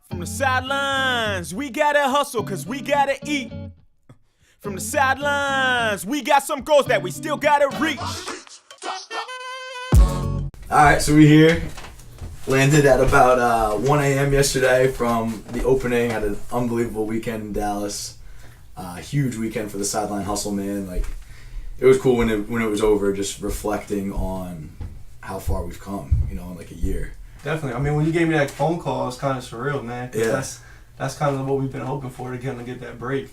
From the sidelines, we gotta hustle cause we gotta eat. From the sidelines, we got some goals that we still gotta reach. Alright, so we're here. Landed at about 1 a.m. yesterday from the opening. Had an unbelievable weekend in Dallas. Huge weekend for the Sideline Hustle, man. Like, it was cool when it was over, just reflecting on how far we've come, in like a year. Definitely. I mean, when you gave me that phone call, it's kind of surreal, man. Yeah. That's kind of what we've been hoping for, to get that break.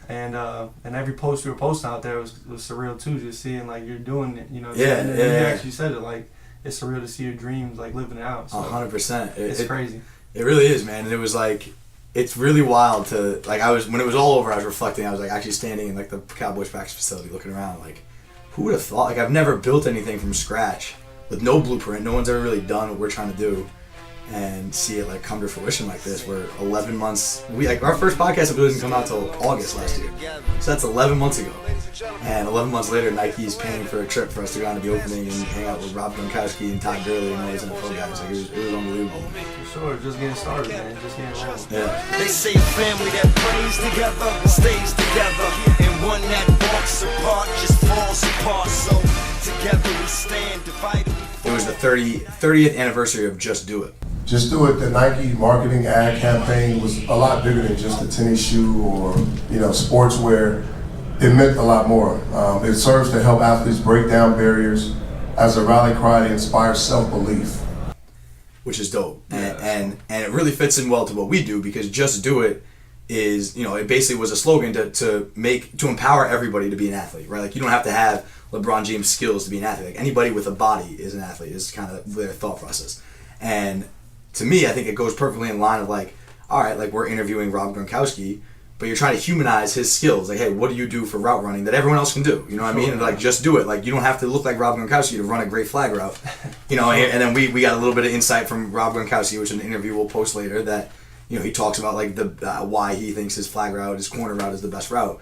And every post we were posting out there was surreal too. Just seeing like you're doing it, You actually said it, like it's surreal to see your dreams like living it out. So 100%. It's crazy. It really is, man. And it was like, it's really wild to like. When it was all over, I was reflecting. I was like actually standing in like the Cowboys practice facility, looking around. Like, who would have thought? Like, I've never built anything from scratch with no blueprint. No one's ever really done what we're trying to do. And see it like come to fruition like this. We're 11 months. Our first podcast episode didn't come out till August last year, so that's 11 months ago. And 11 months later, Nike's paying for a trip for us to go on to the opening and hang out with Gronkowski and Todd, Gurley and all these NFL guys. Like, it was unbelievable. For sure, just getting started, man. Just getting rolling. Yeah. They say family that prays together stays together, and one that walks apart just falls apart. So together we stand divided. It was the 30th anniversary of Just Do It. Just Do It, the Nike marketing ad campaign was a lot bigger than just a tennis shoe or, sportswear. It meant a lot more. It serves to help athletes break down barriers as a rally cry to inspire self-belief. Which is dope. And it really fits in well to what we do, because Just Do It is, it basically was a slogan to empower everybody to be an athlete, right? Like, you don't have to have LeBron James skills to be an athlete. Like, anybody with a body is an athlete, is kind of their thought process. And to me, I think it goes perfectly in line of like, all right, like we're interviewing Rob Gronkowski, but you're trying to humanize his skills. Like, hey, what do you do for route running that everyone else can do? You know what I mean? And like, just do it. Like, you don't have to look like Rob Gronkowski to run a great flag route. And then we got a little bit of insight from Rob Gronkowski, which in an interview we'll post later, that, he talks about like the why he thinks his flag route, his corner route is the best route.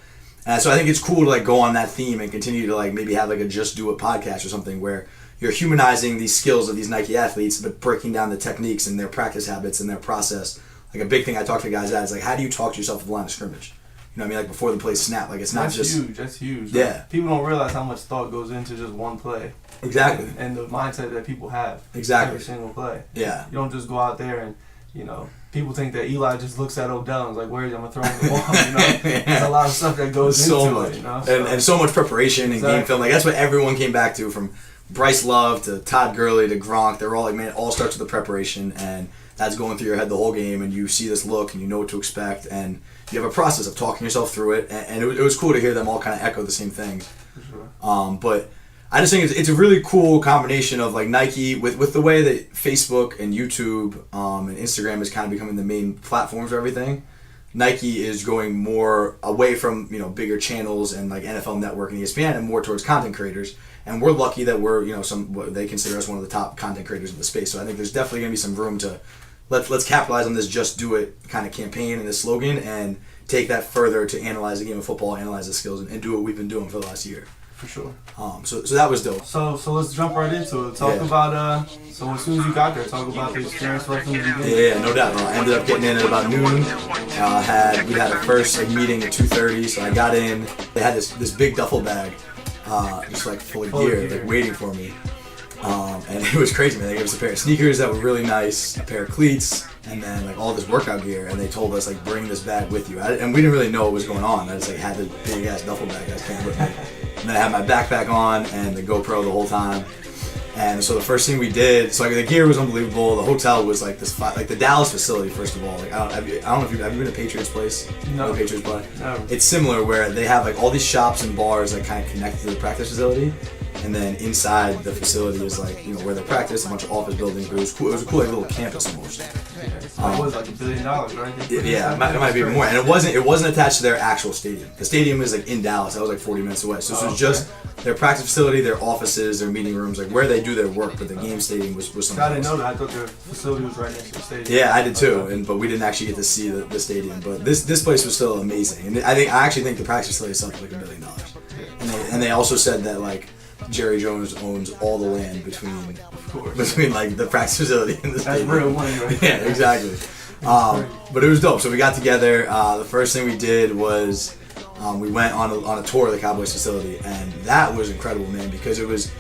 So I think it's cool to like go on that theme and continue to like maybe have like a Just Do It podcast or something where you're humanizing these skills of these Nike athletes, but breaking down the techniques and their practice habits and their process. Like, a big thing I talk to guys at is like, how do you talk to yourself at the line of scrimmage? You know what I mean? Like, before the play snap. Like, it's not just huge. That's huge. Yeah. Like, people don't realize how much thought goes into just one play. Exactly. And the mindset that people have. Exactly. Every single play. Yeah. You don't just go out there and, people think that Eli just looks at Odell and is like, where is I'm going to throw him the ball, Yeah. There's a lot of stuff that goes so into much. it, And so much preparation and Exactly. game film. Like, that's what everyone came back to, from Bryce Love to Todd Gurley to Gronk. They're all like, man, it all starts with the preparation, and that's going through your head the whole game, and you see this look and you know what to expect, and you have a process of talking yourself through it, and it was cool to hear them all kind of echo the same things. For sure. But I just think it's a really cool combination of like Nike with the way that Facebook and YouTube and Instagram is kind of becoming the main platforms for everything. Nike is going more away from bigger channels and like NFL Network and ESPN, and more towards content creators. And we're lucky that we're they consider us one of the top content creators in the space. So I think there's definitely going to be some room to let's capitalize on this Just Do It kind of campaign and this slogan, and take that further to analyze the game of football, analyze the skills, and do what we've been doing for the last year. For sure. So that was dope. So let's jump right into it. Talk about so as soon as you got there, talk about the experience right from the beginning. Yeah, no doubt. I ended up getting in at about noon. We had a first meeting at 2:30, so I got in. They had this big duffel bag, just like full of gear, like waiting for me. And it was crazy, man. They gave us a pair of sneakers that were really nice, a pair of cleats, and then like all this workout gear. And they told us like, bring this bag with you. And we didn't really know what was going on. I just like had this big ass duffel bag that came with me. And then I had my backpack on and the GoPro the whole time. And so the first thing we did, so like the gear was unbelievable. The hotel was like this, like the Dallas facility. First of all, like I don't know if you've been to Patriots place. No. Patriots play. No. It's similar where they have like all these shops and bars like kind of connected to the practice facility, and then inside the facility is like where they practice, a bunch of office buildings. But it was cool. It was a cool like little campus almost. It was like $1 billion, right? Yeah, it might be more. And it wasn't attached to their actual stadium. The stadium is like in Dallas. That was like 40 minutes away. So this was just their practice facility, their offices, their meeting rooms, like where they do their work. But the game stadium was something I didn't else. know that. I thought their facility was right next to the stadium. Yeah, I did too. But we didn't actually get to see the stadium. But this place was still amazing. And I actually think the practice facility itself was like $1 billion. And they also said that like Jerry Jones owns all the land between like the practice facility and the stadium. That's real money, right? Yeah, exactly. But it was dope. So we got together. The first thing we did was we went on a tour of the Cowboys facility, and that was incredible, man, because it was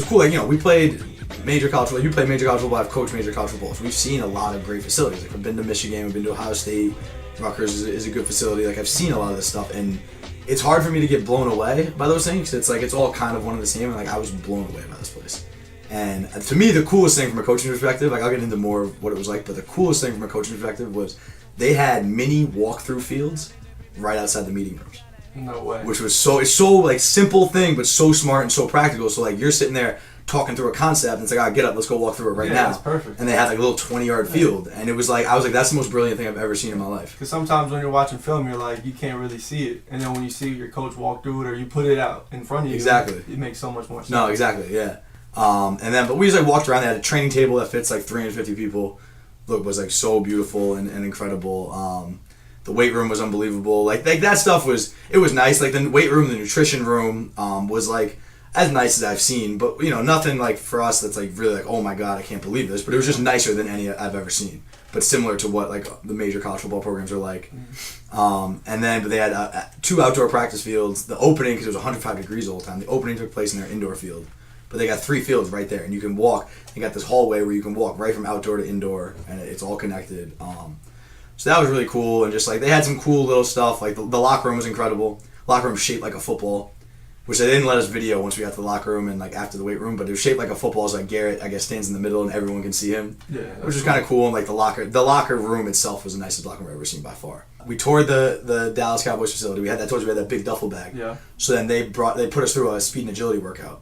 cool. Like, we played major college football. You played major college football. I've coached major college football. So we've seen a lot of great facilities. Like, we've been to Michigan. We've been to Ohio State. Rutgers is a good facility. Like, I've seen a lot of this stuff, and it's hard for me to get blown away by those things. It's like it's all kind of one and the same. And like, I was blown away by this place. And to me, the coolest thing from a coaching perspective, like, I'll get into more of what it was like, but the coolest thing from a coaching perspective was they had mini walkthrough fields right outside the meeting rooms. No way. Which was it's so like simple thing, but so smart and so practical. So like, you're sitting there talking through a concept, and it's like, get up, let's go walk through it right now. That's perfect. And they had like a little 20-yard field, and it was like, I was like, that's the most brilliant thing I've ever seen in my life. Because sometimes when you're watching film, you're like, you can't really see it, and then when you see your coach walk through it, or you put it out in front of you, exactly, it makes so much more sense. No, exactly, yeah. But we just like walked around. They had a training table that fits like 350 people. Look, was like so beautiful and incredible. The weight room was unbelievable. Like that stuff was nice. Like the weight room, the nutrition room was like as nice as I've seen. But nothing like for us that's like really like, oh my god, I can't believe this. But it was just nicer than any I've ever seen. But similar to what like the major college football programs are like. But they had 2 outdoor practice fields. The opening, because it was 105 degrees the whole time, the opening took place in their indoor field. But they got 3 fields right there, and you can walk. They got this hallway where you can walk right from outdoor to indoor, and it's all connected. So that was really cool, and just like they had some cool little stuff. Like the locker room was incredible. Locker room shaped like a football, which they didn't let us video once we got to the locker room and like after the weight room. But it was shaped like a football. So like Garrett, I guess, stands in the middle, and everyone can see him. Yeah, which was kind of cool. And like the locker room itself was the nicest locker room I've ever seen by far. We toured the Dallas Cowboys facility. I told you we had that big duffel bag. Yeah. So then they put us through a speed and agility workout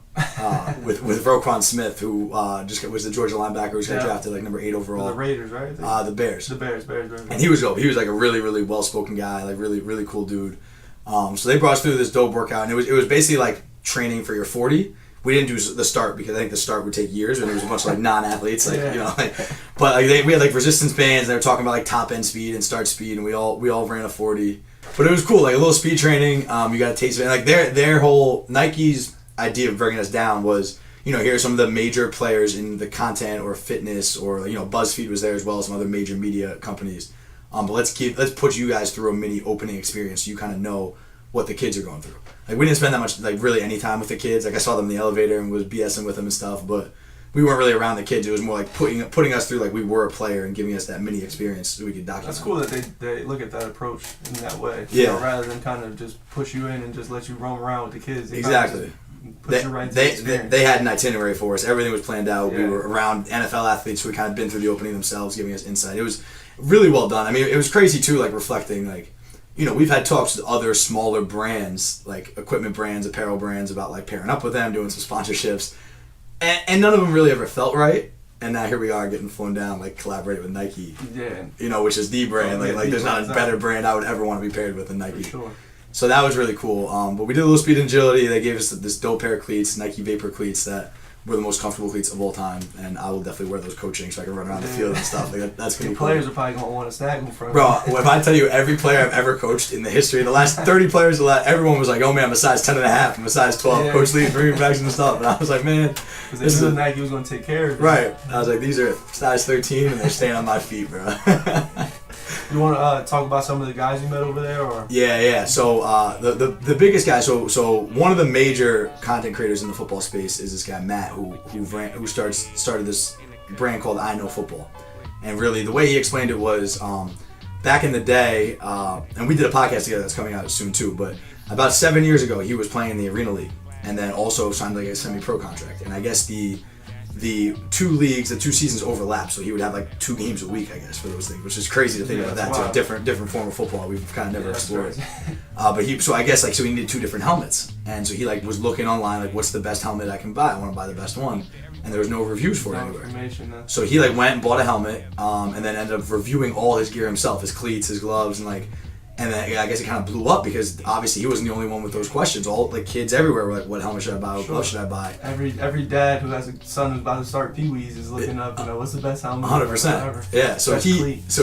with Roquan Smith, who just was the Georgia linebacker who's got drafted like number 8 overall. For the Raiders, right? The Bears. The Bears. And he was dope. He was like a really, really well spoken guy, like really, really cool dude. So they brought us through this dope workout, and it was basically like training for your 40. We didn't do the start because I think the start would take years, and there was a bunch of like non-athletes, like but like we had like resistance bands. And they were talking about like top end speed and start speed, and we all ran a 40. But it was cool, like a little speed training. You got a taste of it. Like their whole Nike's idea of bringing us down was, here are some of the major players in the content or fitness, or BuzzFeed was there as well as some other major media companies. But let's put you guys through a mini opening experience so you kind of know what the kids are going through. Like, we didn't spend that much, like, really any time with the kids. Like, I saw them in the elevator and was BSing with them and stuff, but we weren't really around the kids. It was more like putting us through like we were a player and giving us that mini experience so we could document. That's cool that they look at that approach in that way. Yeah. Rather than kind of just push you in and just let you roam around with the kids. Exactly. They had an itinerary for us. Everything was planned out. Yeah. We were around NFL athletes who had kind of been through the opening themselves, giving us insight. It was really well done. I mean, it was crazy too, like reflecting like, we've had talks with other smaller brands, like equipment brands, apparel brands, about like pairing up with them, doing some sponsorships, and none of them really ever felt right. And now here we are getting flown down, like collaborating with Nike. Yeah. Which is the brand. Like there's not a better brand I would ever want to be paired with than Nike. For sure. So that was really cool. But we did a little speed and agility. They gave us this dope pair of cleats, Nike Vapor cleats, that were the most comfortable cleats of all time, and I will definitely wear those coaching so I can run around the field and stuff. Like, that's gonna be cool. Players are probably gonna want to snag them from. Bro, if I tell you every player I've ever coached in the history, the last 30 players, everyone was like, "Oh man, I'm a size 10 and a half. I'm a size 12." Yeah. Coach Lee bringing bags and stuff, and I was like, "Man, this is Nike was gonna take care of it." Right. I was like, "These are size 13, and they're staying on my feet, bro." You want to talk about some of the guys you met over there, or? Yeah. So the biggest guy. So one of the major content creators in the football space is this guy Matt, who started this brand called I Know Football, and really the way he explained it was back in the day, and we did a podcast together that's coming out soon too. But about 7 years ago, he was playing in the Arena League, and then also signed like a semi-pro contract, and I guess the two leagues, the 2 seasons overlap, so he would have like 2 games a week, I guess, for those things, which is crazy to think about that. Wow. To a different form of football we've kind of never explored. But he needed 2 different helmets, and so he like was looking online like, what's the best helmet I can buy? I want to buy the best one, and there was no reviews for it anywhere. So he like went and bought a helmet, and then ended up reviewing all his gear himself, his cleats, his gloves, and then I guess it kind of blew up because obviously he wasn't the only one with those questions. All the kids everywhere were like, "What helmet should I buy? What glove should I buy?" Every dad who has a son who's about to start Pee-wees is looking up, what's the best helmet? 100%. Yeah. So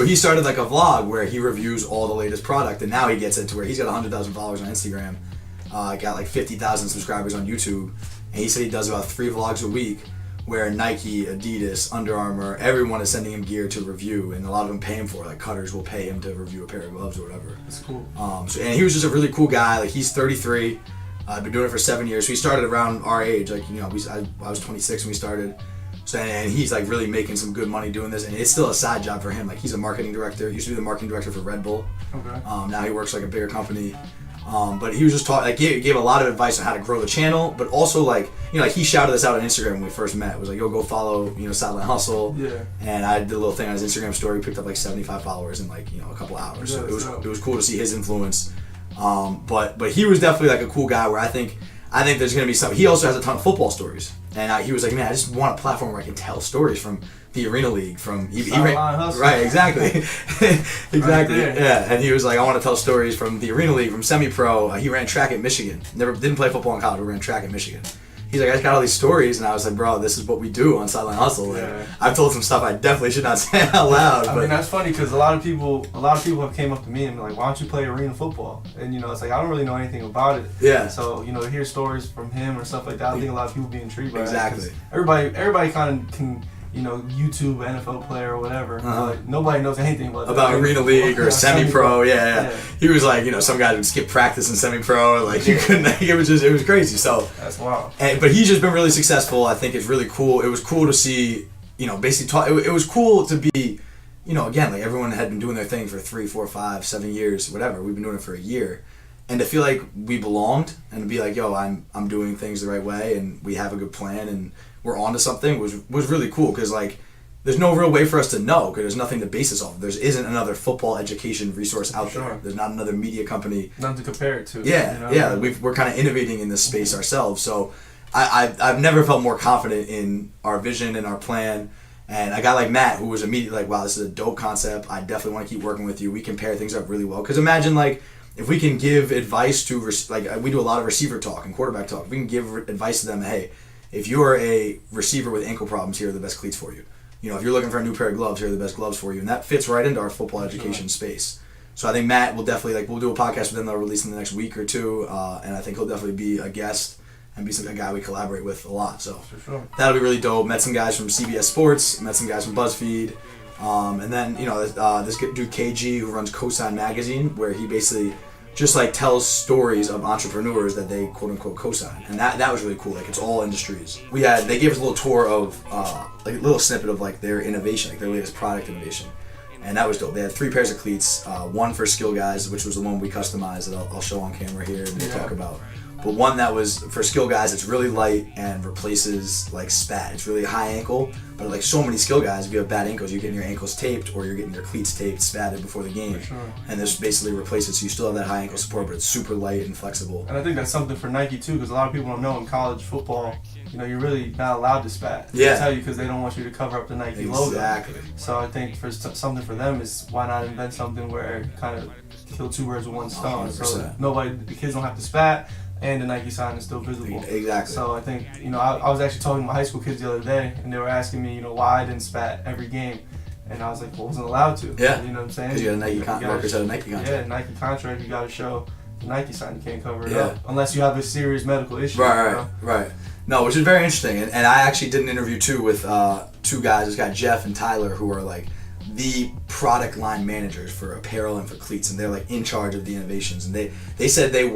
he started like a vlog where he reviews all the latest product, and now he gets it to where he's got 100,000 followers on Instagram, got like 50,000 subscribers on YouTube, and he said he does about 3 vlogs a week where Nike, Adidas, Under Armour, everyone is sending him gear to review, and a lot of them pay him for it. Like cutters will pay him to review a pair of gloves or whatever. That's cool. And he was just a really cool guy. Like he's 33. I've been doing it for 7 years. So he started around our age. Like I was 26 when we started. So and he's like really making some good money doing this, and it's still a side job for him. Like he's a marketing director. He used to be the marketing director for Red Bull. Okay. Now he works like a bigger company. But he was just gave a lot of advice on how to grow the channel, but also like he shouted us out on Instagram when we first met. It was like, yo, go follow Sideline Hustle. Yeah. And I did a little thing on his Instagram story, picked up like 75 followers in like a couple hours. Yeah, so it was cool to see his influence. But he was definitely like a cool guy where I think there's gonna be something. He also has a ton of football stories, and he was like, man, I just want a platform where I can tell stories from the Arena League, from right, exactly, exactly, right yeah. And he was like, I want to tell stories from the Arena League, from semi-pro. He ran track at Michigan. Didn't play football in college, but ran track at Michigan. He's like, I just got all these stories, and I was like, bro, this is what we do on Sideline Hustle. Yeah. Like, I've told some stuff I definitely should not say out loud. I mean, that's funny because a lot of people have came up to me and been like, why don't you play arena football? And it's like I don't really know anything about it. Yeah. So to hear stories from him or stuff like that, I think a lot of people be intrigued by exactly. That. Everybody kind of can. YouTube NFL player or whatever. Like, nobody knows anything about Arena League or semi-pro. Yeah. He was like, some guys would skip practice in semi-pro. Like you couldn't. It was crazy. So that's wild. But he's just been really successful. I think it's really cool. It was cool to see. Basically talk. It was cool to be. Again, like everyone had been doing their thing for 3, 4, 5, 7 years, whatever. We've been doing it for a year. And to feel like we belonged and to be like, yo, I'm doing things the right way and we have a good plan and we're on to something was really cool because like there's no real way for us to know because there's nothing to base this off. There isn't another football education resource out there. There's not another media company. Nothing to compare it to. Yeah. We're kind of innovating in this space ourselves. So I've never felt more confident in our vision and our plan. And a guy like Matt, who was immediately like, wow, this is a dope concept. I definitely want to keep working with you. We can pair things up really well. Because imagine like if we can give advice to, like we do a lot of receiver talk and quarterback talk. We can give advice to them, hey, if you're a receiver with ankle problems, here are the best cleats for you. If you're looking for a new pair of gloves, here are the best gloves for you. And that fits right into our football education space. So I think Matt will definitely, we'll do a podcast with him that'll release in the next week or two. And I think he'll definitely be a guest and be a guy we collaborate with a lot. So that'll be really dope. Met some guys from CBS Sports, met some guys from BuzzFeed. And then, this dude KG who runs Cosign Magazine, where he basically just tells stories of entrepreneurs that they quote unquote co-sign, and that was really cool. Like it's all industries. They gave us a little tour of a little snippet of their innovation, their latest product innovation, and that was dope. They had 3 pairs of cleats, one for skill guys, which was the one we customized that I'll show on camera here and we'll talk about. But one that was for skill guys, it's really light and replaces spat. It's really high ankle, but so many skill guys, if you have bad ankles, you're getting your ankles taped or you're getting your cleats taped, spatted before the game. And this basically replaces it, so you still have that high ankle support, but it's super light and flexible. And I think that's something for Nike too, because a lot of people don't know in college football, you're really not allowed to spat. Yeah. They tell you because they don't want you to cover up the Nike logo. Exactly. So I think for something for them is why not invent something where it kind of kill 2 birds with one stone. 100%. So the kids don't have to spat. And the Nike sign is still visible. Exactly. So I think, I was actually talking to my high school kids the other day, and they were asking me, why I didn't spat every game. And I was like, well, I wasn't allowed to. Yeah. You know what I'm saying? Because you had a Nike contract. Yeah, Nike contract. You got to show the Nike sign. You can't cover it up. Unless you have a serious medical issue. Right. No, which is very interesting. And I actually did an interview, too, with 2 guys. This guy, Jeff and Tyler, who are, the product line managers for apparel and for cleats, and they're in charge of the innovations, and they said they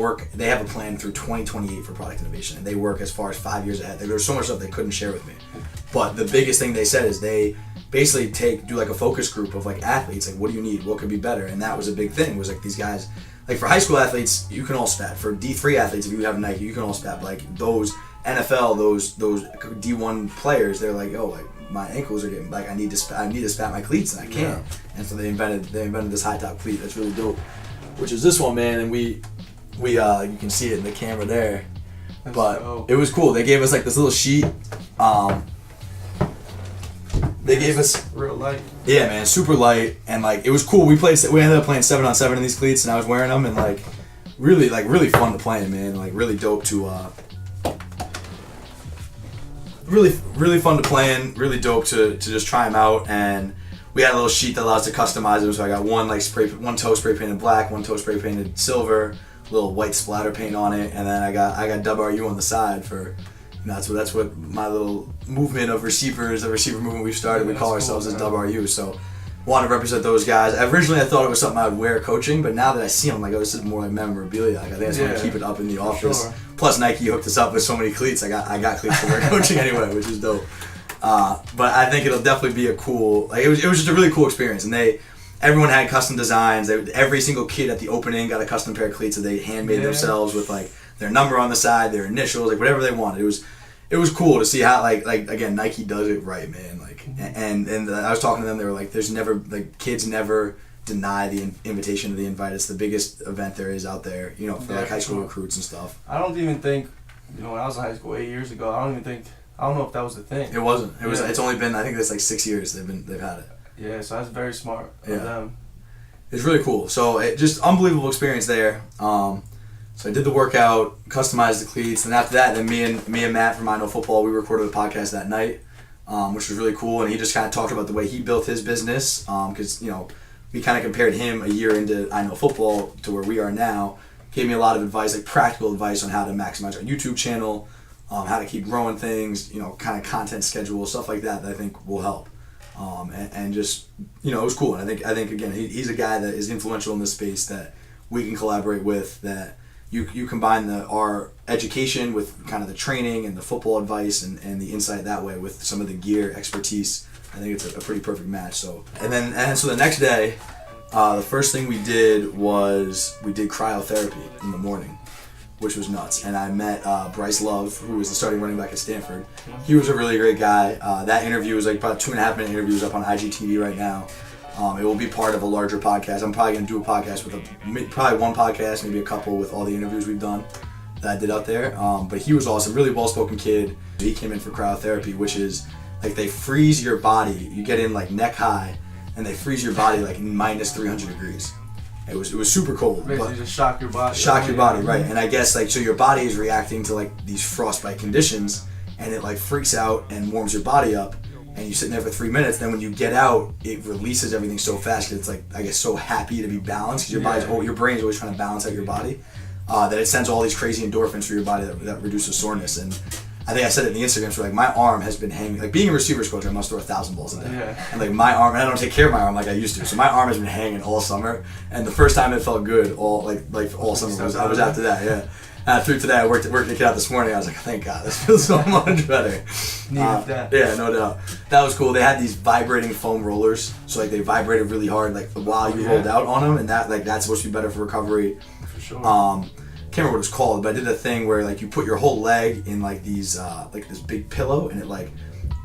have a plan through 2028 for product innovation, and they work as far as 5 years ahead. There's so much stuff they couldn't share with me, but the biggest thing they said is they basically do a focus group of athletes, what do you need, what could be better, and that was a big thing, was these guys, for high school athletes you can all spat, for D3 athletes if you have Nike you can all spat, but those NFL, those D1 players, they're my ankles are getting I need to spat my cleats and I can't. And so they invented this high top cleat that's really dope, which is this one, man. And we you can see it in the camera there. That's but dope. It was cool. They gave us this little sheet. They gave us real light. Yeah, man, super light, and it was cool. We ended up playing 7-on-7 in these cleats, and I was wearing them, and really fun to play in, man. Really dope to. Really fun to play in, really dope to just try them out, and we had a little sheet that allows us to customize them. So I got one toe spray painted black, one toe spray painted silver, little white splatter paint on it, and then I got WRU on the side for And that's what my little movement of receivers, the receiver movement we've started. We call ourselves as WRU. So want to represent those guys. Originally I thought it was something I would wear coaching, but now that I see them, I'm like, oh, this is more like memorabilia. Like, I think I just want to keep it up in the office. Sure. Plus Nike hooked us up with so many cleats. I got cleats to wear coaching anyway, which is dope. But I think it'll definitely be a cool. Like it was just a really cool experience, and everyone had custom designs. Every single kid at the opening got a custom pair of cleats that they handmade themselves with like their number on the side, their initials, like whatever they wanted. It was cool to see how like again Nike does it right, man. Like and I was talking to them. They were like, there's never like kids never deny the invitation to the invite. It's the biggest event there is out there, you know, for like high school recruits and stuff. I don't even think, you know, when I was in high school 8 years ago, I don't know if that was the thing. It wasn't. It was. It's only been, I think it's like 6 years they've had it. Yeah, so that's very smart of them. It's really cool. So it just unbelievable experience there. So I did the workout, customized the cleats, and after that, then me and Matt from I Know Football, we recorded a podcast that night, which was really cool. And he just kind of talked about the way he built his business, because you know we kind of compared him a year into I Know Football to where we are now. Gave me a lot of advice, like practical advice on how to maximize our YouTube channel, how to keep growing things, you know, kind of content schedule, stuff like that I think will help. And just, you know, it was cool. And I think again, he's a guy that is influential in this space that we can collaborate with, that you combine our education with kind of the training and the football advice and the insight that way with some of the gear expertise. I think it's a pretty perfect match. So so the next day, the first thing we did was we did cryotherapy in the morning, which was nuts. And I met Bryce Love, who was the starting running back at Stanford. He was a really great guy. That interview was like about 2.5 minute interviews up on IGTV right now. It will be part of a larger podcast. I'm probably going to do a podcast with probably one podcast, maybe a couple with all the interviews we've done that I did out there. But he was awesome, really well-spoken kid. He came in for cryotherapy, which is like they freeze your body. You get in like neck high, and they freeze your body like minus 300 degrees. It was super cold. Basically just shock your body. Shock your body, right. And I guess like, so your body is reacting to like these frostbite conditions, and it like freaks out and warms your body up, and you sit in there for 3 minutes. Then when you get out, it releases everything so fast because it's like, I guess, so happy to be balanced because your brain's always trying to balance out your body, that it sends all these crazy endorphins through your body that reduces soreness. And I think I said it in the Instagram, so like my arm has been hanging, like being a receivers coach, I must throw 1,000 balls a day. Yeah. And like my arm, and I don't take care of my arm like I used to, so my arm has been hanging all summer. And the first time it felt good all summer was after that, yeah. And through today, I worked the kid out this morning. I was like, thank God, this feels so much better. Needed that. Yeah, no doubt. That was cool. They had these vibrating foam rollers, so like they vibrated really hard, like while you rolled out on them, and that's supposed to be better for recovery. For sure. Can't remember what it's called, but I did a thing where like you put your whole leg in like these like this big pillow, and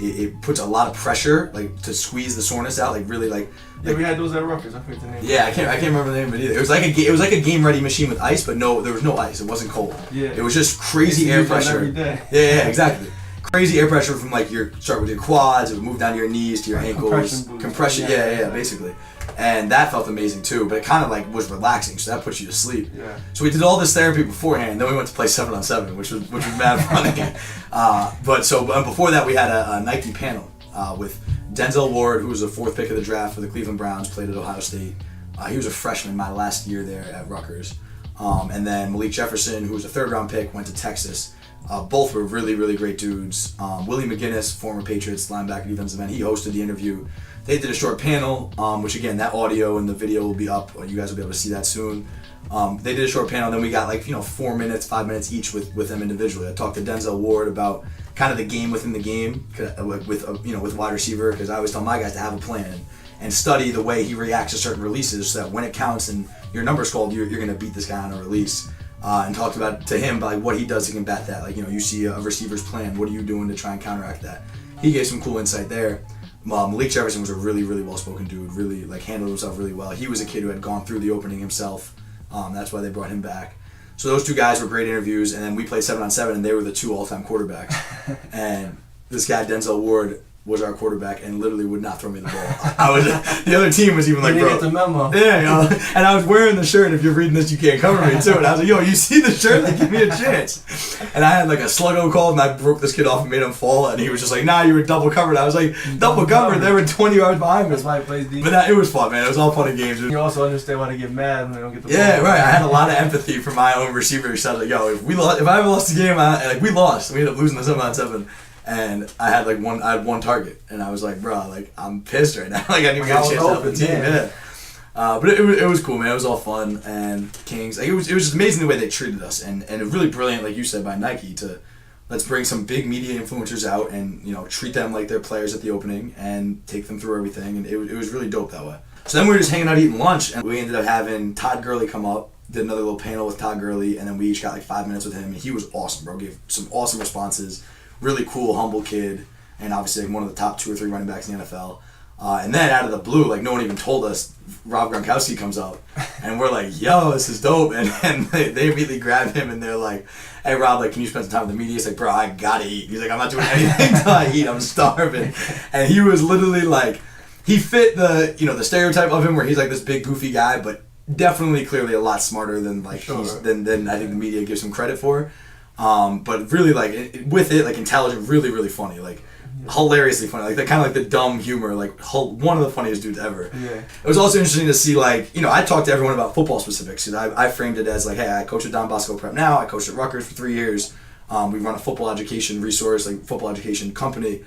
it puts a lot of pressure like to squeeze the soreness out, like really like. Yeah, we had those at Rutgers. I forget the name. Yeah, I can't remember the name of it either. It was like a game ready machine with ice, but no, there was no ice. It wasn't cold. Yeah. It was just crazy air pressure. Every day. Yeah, exactly. Crazy air pressure from like start with your quads, it would move down to your knees, to your ankles. Compression. Yeah, basically. And that felt amazing too, but it kind of like was relaxing, so that puts you to sleep. Yeah. So we did all this therapy beforehand, then we went to play 7-on-7, which was mad funny. But before that, we had a Nike panel with Denzel Ward, who was the 4th pick of the draft for the Cleveland Browns, played at Ohio State. He was a freshman my last year there at Rutgers. And then Malik Jefferson, who was a 3rd round pick, went to Texas. Both were really, really great dudes. Willie McGinnis, former Patriots linebacker, defensive end, he hosted the interview. They did a short panel, which again, that audio and the video will be up. You guys will be able to see that soon. They did a short panel, then we got 4 minutes, 5 minutes each with them individually. I talked to Denzel Ward about kind of the game within the game with wide receiver, because I always tell my guys to have a plan and study the way he reacts to certain releases, so that when it counts and your number's called, you're going to beat this guy on a release. And talked to him about what he does to combat that. Like, you see a receiver's plan, what are you doing to try and counteract that? He gave some cool insight there. Malik Jefferson was a really, really well-spoken dude, really handled himself really well. He was a kid who had gone through the opening himself. That's why they brought him back. So those two guys were great interviews, and then we played 7-on-7, and they were the 2 all-time quarterbacks. And this guy, Denzel Ward, was our quarterback and literally would not throw me the ball. I was the other team was even like, You bro. didn't get the memo. Yeah, you know, and I was wearing the shirt. If you're reading this, you can't cover me too. And I was like, yo, you see the shirt? Like, give me a chance. And I had like a sluggo call, and I broke this kid off and made him fall. And he was just like, nah, you were double covered. I was like, double covered. They were 20 yards behind me. That's why he plays defense. But it was fun, man. It was all fun and games. You also understand why they get mad when they don't get the ball. Yeah, right. I had a lot of empathy for my own receivers. So I was like, yo, if I ever lost the game, we lost. We ended up losing the 7-on-7. And I had one target, and I was like, bro, like I'm pissed right now. Like I didn't even get a chance to help the team. Yeah. But it was cool, man. It was all fun, and Kings. Like, it was just amazing the way they treated us, and it was really brilliant, like you said, by Nike to let's bring some big media influencers out and treat them like they're players at the opening and take them through everything, and it was really dope that way. So then we were just hanging out eating lunch, and we ended up having Todd Gurley come up, did another little panel with Todd Gurley, and then we each got like 5 minutes with him, and he was awesome, bro. Gave some awesome responses. Really cool, humble kid, and obviously like one of the top 2 or 3 running backs in the NFL. And then out of the blue, like no one even told us, Rob Gronkowski comes up, and we're like, "Yo, this is dope!" And they immediately grab him, and they're like, "Hey, Rob, like, can you spend some time with the media?" He's like, "Bro, I gotta eat." He's like, "I'm not doing anything till I eat. I'm starving." And he was literally like, he fit the the stereotype of him, where he's like this big goofy guy, but definitely, clearly a lot smarter than like than I think the media gives him credit for. But really with it intelligent, really funny, like hilariously funny, like kind of like the dumb humor, like one of the funniest dudes ever. Yeah. It was also interesting to see I talked to everyone about football specifics, because I framed it as like, hey, I coach at Don Bosco Prep now. I coached at Rutgers for 3 years. We run a football education resource, like football education company.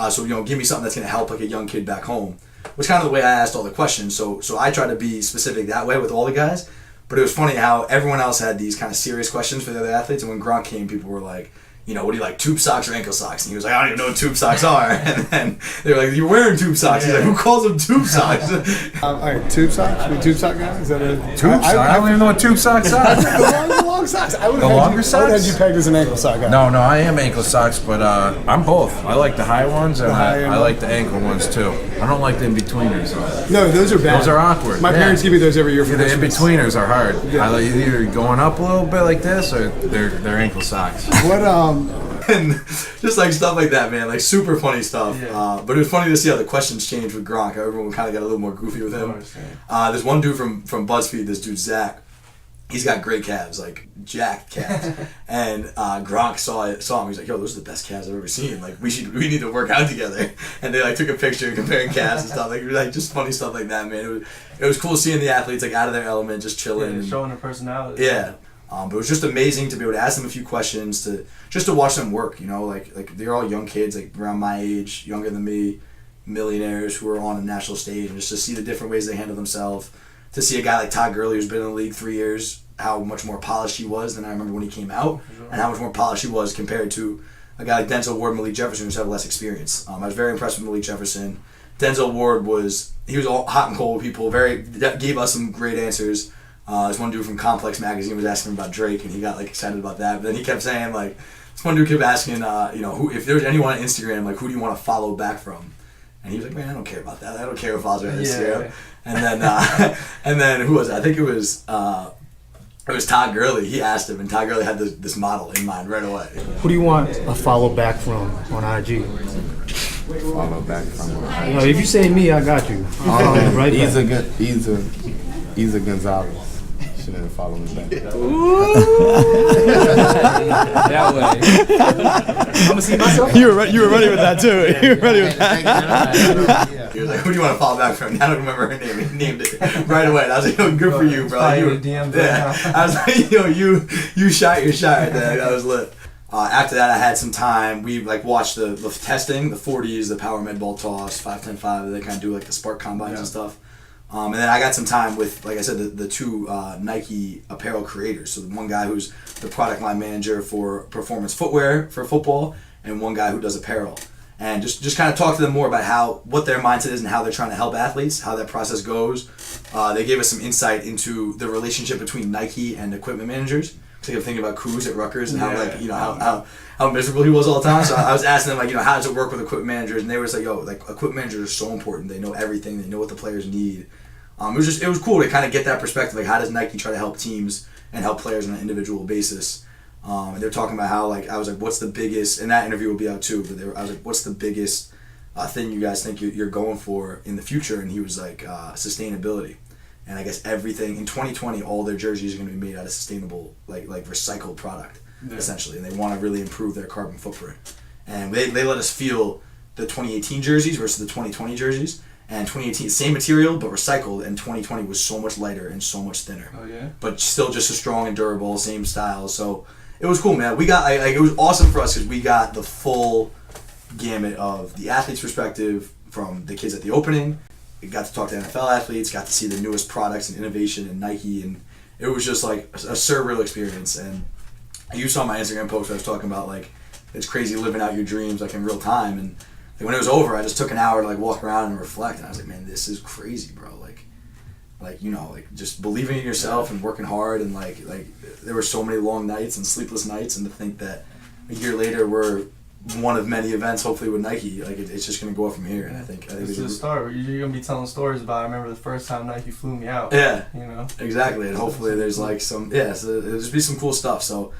So give me something that's gonna help like a young kid back home. Was kind of the way I asked all the questions. So I tried to be specific that way with all the guys. But it was funny how everyone else had these kind of serious questions for the other athletes, and when Gronk came, people were like, what do you like, tube socks or ankle socks? And he was like, I don't even know what tube socks are. And then they were like, you're wearing tube socks. He's like, who calls them tube socks? All right, tube socks? You tube sock guy? Is that a tube sock? I don't even know what tube socks are. The long socks. I would have had you pegged as an ankle sock guy. No, I am ankle socks, but I'm both. I like the high ones, and I like the ankle ones too. I don't like the in-betweeners. No, those are bad. Those are awkward. My parents give me those every year for the Christmas. in-betweeners are hard. Yeah. I like either going up a little bit like this, or they're ankle socks. And just like stuff like that, man, like super funny stuff. Yeah. But it was funny to see how the questions changed with Gronk. Everyone kind of got a little more goofy with him. There's one dude from BuzzFeed, this dude Zach. He's got great calves, like jacked calves. And Gronk saw him. He's like, "Yo, those are the best calves I've ever seen. Like, we need to work out together." And they took a picture comparing calves and stuff. Like just funny stuff like that, man. It was cool seeing the athletes out of their element, just chilling, showing their personality. Yeah. But it was just amazing to be able to ask them a few questions, to watch them work. Like they're all young kids, like around my age, younger than me, millionaires who are on a national stage, and just to see the different ways they handle themselves. To see a guy like Todd Gurley, who's been in the league 3 years, how much more polished he was than I remember when he came out, and how much more polished he was compared to a guy like Denzel Ward, Malik Jefferson, who's had less experience. I was very impressed with Malik Jefferson. Denzel Ward was all hot and cold with people. Gave us some great answers. This one dude from Complex Magazine was asking him about Drake, and he got excited about that. But then he kept saying this one dude kept asking, who if there's anyone on Instagram, who do you want to follow back from? And he was like, man, I don't care about that. I don't care who follows me on Instagram. Yeah. And then who was it? I think it was Todd Gurley. He asked him, and Todd Gurley had this model in mind right away. Who do you want a follow back from on IG? Follow back from. If you say me, I got you. Right. Either Gonzalez. Shouldn't follow me back. That way. I'm gonna see myself. You were ready with that too. You were ready with that. He was like, "Who do you want to follow back from?" I don't remember her name. He named it right away. And I was like, "Yo, good for you, bro." I was like, "Yo, you shot your shot right there." That was lit. After that, I had some time. We watched the testing, the 40s, the power med ball toss, 5, 10, 5. They kind of do the spark combines and stuff. And then I got some time with, like I said, the two Nike apparel creators. So the one guy who's the product line manager for performance footwear for football, and one guy who does apparel. And just kind of talk to them more about what their mindset is and how they're trying to help athletes, how that process goes. They gave us some insight into the relationship between Nike and equipment managers. So I kept thinking about Cruz at Rutgers and how miserable he was all the time. So I was asking them how does it work with equipment managers, and they were just like, yo, equipment managers are so important. They know everything. They know what the players need. It was cool to kind of get that perspective. How does Nike try to help teams and help players on an individual basis? And they're talking about how I was like, what's the biggest? And that interview will be out too. But I was like, what's the biggest thing you guys think you're going for in the future? And he was like, sustainability. And I guess everything in 2020, all their jerseys are going to be made out of sustainable, like recycled product, essentially. And they want to really improve their carbon footprint. And they let us feel the 2018 jerseys versus the 2020 jerseys. And 2018, same material but recycled, and 2020 was so much lighter and so much thinner. Oh yeah. But still just as strong and durable, same style. So it was cool, man. We got it was awesome for us because we got the full gamut of the athlete's perspective from the kids at the opening. We got to talk to NFL athletes, got to see the newest products and innovation in Nike, and it was just like a surreal experience. And you saw my Instagram post where I was talking about like it's crazy living out your dreams like in real time. And like, when it was over, I just took an hour to like walk around and reflect, and I was like, man, this is crazy, bro. Like you know, like just believing in yourself and working hard, and like there were so many long nights and sleepless nights, and to think that a year later we're one of many events, hopefully with Nike, like it's just gonna go up from here. And I think it's just a start. You're gonna be telling stories about. I remember the first time Nike flew me out. Yeah, you know, exactly. And hopefully there's like some so there'll just be some cool stuff. So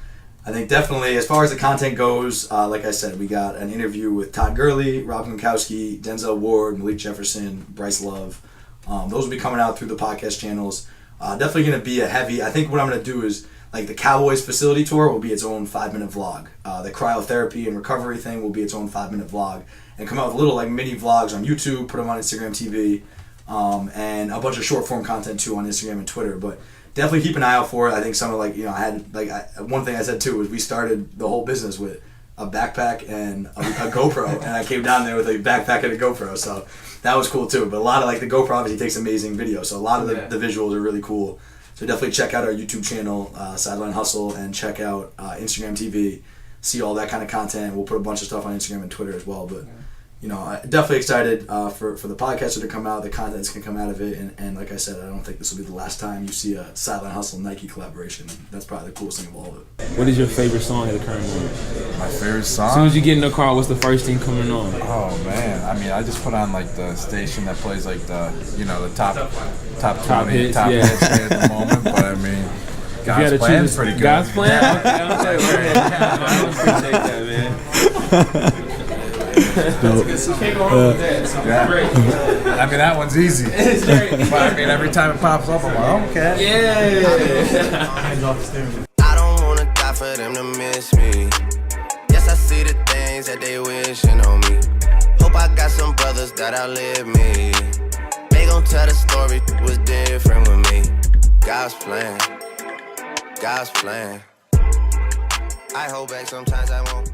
I think definitely as far as the content goes, like I said, we got an interview with Todd Gurley, Rob Gronkowski, Denzel Ward, Malik Jefferson, Bryce Love. Those will be coming out through the podcast channels. Definitely gonna be a heavy. I think what I'm gonna do is, like, the Cowboys facility tour will be its own 5-minute vlog. The cryotherapy and recovery thing will be its own 5-minute vlog. And come out with little, like, mini vlogs on YouTube, put them on Instagram TV, and a bunch of short form content too on Instagram and Twitter. But definitely keep an eye out for it. I think some of, like, you know, one thing I said too was we started the whole business with a backpack and a GoPro, and I came down there with a backpack and a GoPro, so that was cool too. But a lot of, like, the GoPro obviously takes amazing video, so a lot of the visuals are really cool. So definitely check out our YouTube channel, Sideline Hustle, and check out Instagram TV. See all that kind of content. We'll put a bunch of stuff on Instagram and Twitter as well. But you know, definitely excited for the podcast to come out. The content's gonna come out of it, and like I said, I don't think this will be the last time you see a Sideline Hustle Nike collaboration. That's probably the coolest thing of all of it. What is your favorite song at the current moment? My favorite song? As soon as you get in the car, what's the first thing coming on? Oh man, I mean, I just put on like the station that plays like the top 20 hits, top hits at the moment. But I mean, God's plan is pretty good. God's plan? Okay, I appreciate that, man. I mean, that one's easy. But I mean, every time it pops up, I'm like, oh, okay. I don't wanna die for them to miss me. Yes, I see the things that they wishing on me. Hope I got some brothers that outlive me. They gon' tell the story was different with me. God's plan. God's plan. I hold back sometimes I won't.